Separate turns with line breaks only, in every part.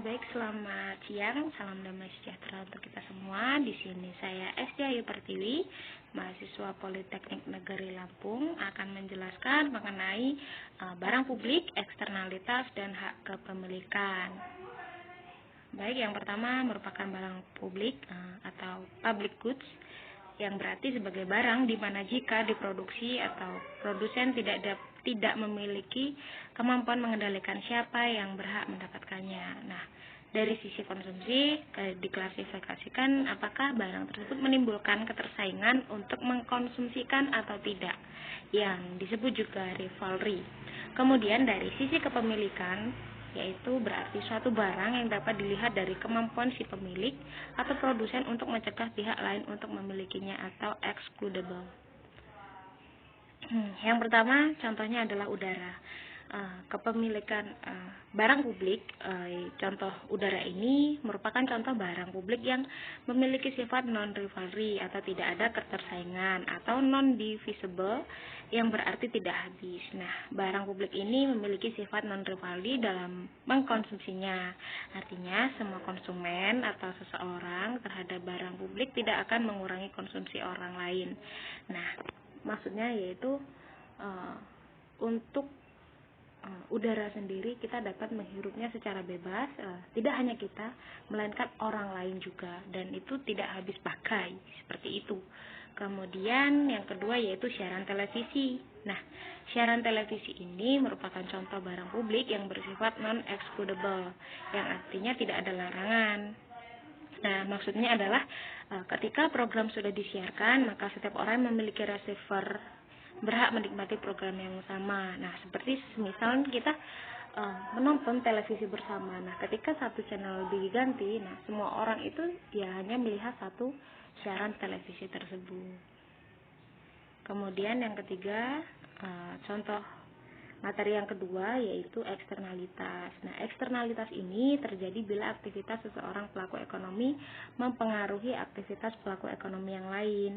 Baik, selamat siang, salam damai sejahtera untuk kita semua. Di sini saya Esti Ayu Pertiwi, mahasiswa Politeknik Negeri Lampung, akan menjelaskan mengenai barang publik, eksternalitas, dan hak kepemilikan. Baik, yang pertama merupakan barang publik atau public goods, yang berarti sebagai barang di mana jika diproduksi atau produsen tidak memiliki kemampuan mengendalikan siapa yang berhak mendapatkannya. Nah, dari sisi konsumsi diklasifikasikan apakah barang tersebut menimbulkan ketersaingan untuk mengkonsumsikan atau tidak, yang disebut juga rivalry. Kemudian dari sisi kepemilikan, yaitu berarti suatu barang yang dapat dilihat dari kemampuan si pemilik atau produsen untuk mencegah pihak lain untuk memilikinya atau excludable. Yang pertama contohnya adalah udara. Kepemilikan barang publik, contoh udara ini merupakan contoh barang publik yang memiliki sifat non-rivalry atau tidak ada ketersaingan, atau non-divisible yang berarti tidak habis. Nah, barang publik ini memiliki sifat non-rivalry dalam mengkonsumsinya. Artinya semua konsumen atau seseorang terhadap barang publik tidak akan mengurangi konsumsi orang lain. Nah, maksudnya yaitu untuk udara sendiri kita dapat menghirupnya secara bebas, tidak hanya kita, melainkan orang lain juga, dan itu tidak habis pakai, seperti itu. Kemudian yang kedua yaitu siaran televisi. Nah, siaran televisi ini merupakan contoh barang publik yang bersifat non-excludable, yang artinya tidak ada larangan. Nah, maksudnya adalah ketika program sudah disiarkan, maka setiap orang memiliki receiver berhak menikmati program yang sama. Nah, seperti misal kita menonton televisi bersama. Nah, ketika satu channel diganti, nah semua orang itu ya hanya melihat satu siaran televisi tersebut. Kemudian yang ketiga, contoh materi yang kedua yaitu eksternalitas. Nah, eksternalitas ini terjadi bila aktivitas seseorang pelaku ekonomi mempengaruhi aktivitas pelaku ekonomi yang lain.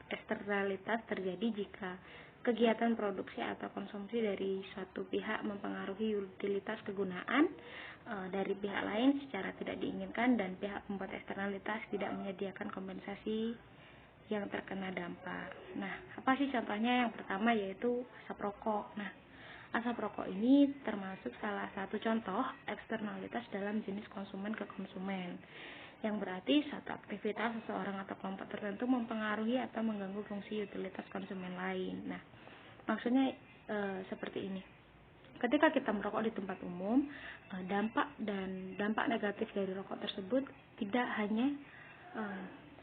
Eksternalitas terjadi jika kegiatan produksi atau konsumsi dari suatu pihak mempengaruhi utilitas kegunaan dari pihak lain secara tidak diinginkan, dan pihak pembuat eksternalitas tidak menyediakan kompensasi yang terkena dampak. Nah, apa sih contohnya? Yang pertama yaitu asap rokok. Nah, asap rokok ini termasuk salah satu contoh eksternalitas dalam jenis konsumen ke konsumen, yang berarti satu aktivitas seseorang atau kelompok tertentu mempengaruhi atau mengganggu fungsi utilitas konsumen lain. Nah, maksudnya seperti ini. Ketika kita merokok di tempat umum, dampak negatif dari rokok tersebut tidak hanya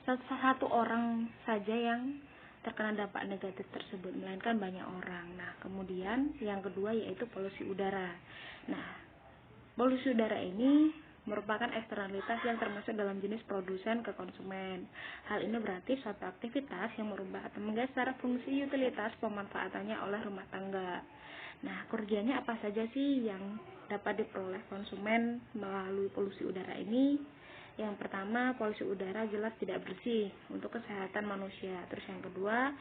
satu orang saja yang terkena dampak negatif tersebut, melainkan banyak orang. Nah, kemudian yang kedua yaitu polusi udara. Nah, polusi udara ini merupakan eksternalitas yang termasuk dalam jenis produsen ke konsumen. Hal ini berarti suatu aktivitas yang merubah atau menggeser fungsi utilitas pemanfaatannya oleh rumah tangga. Nah, kerugiannya apa saja sih yang dapat diperoleh konsumen melalui polusi udara ini? Yang pertama, polusi udara jelas tidak bersih untuk kesehatan manusia. Terus yang kedua,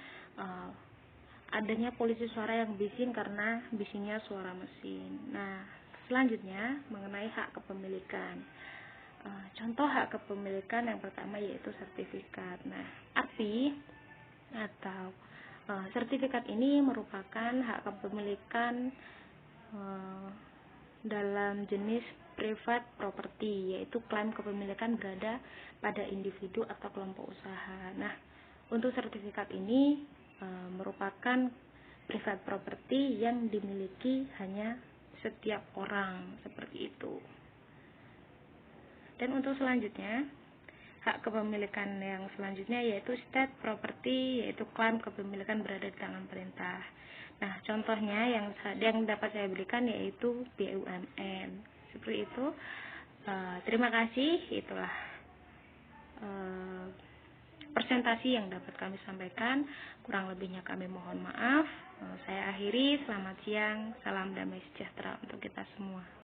adanya polusi suara yang bising karena bisingnya suara mesin. Nah, selanjutnya mengenai hak kepemilikan. Contoh hak kepemilikan yang pertama yaitu sertifikat. Nah, API atau sertifikat ini merupakan hak kepemilikan dalam jenis private property, yaitu klaim kepemilikan berada pada individu atau kelompok usaha. Nah, untuk sertifikat ini merupakan private property yang dimiliki hanya setiap orang, seperti itu. Dan untuk selanjutnya, hak kepemilikan yang selanjutnya yaitu state property, yaitu klaim kepemilikan berada di tangan pemerintah. Nah, contohnya yang dapat saya berikan yaitu BUMN. Seperti itu. Terima kasih. Itulah presentasi yang dapat kami sampaikan. Kurang lebihnya kami mohon maaf. Saya akhiri. Selamat siang. Salam damai sejahtera untuk kita semua.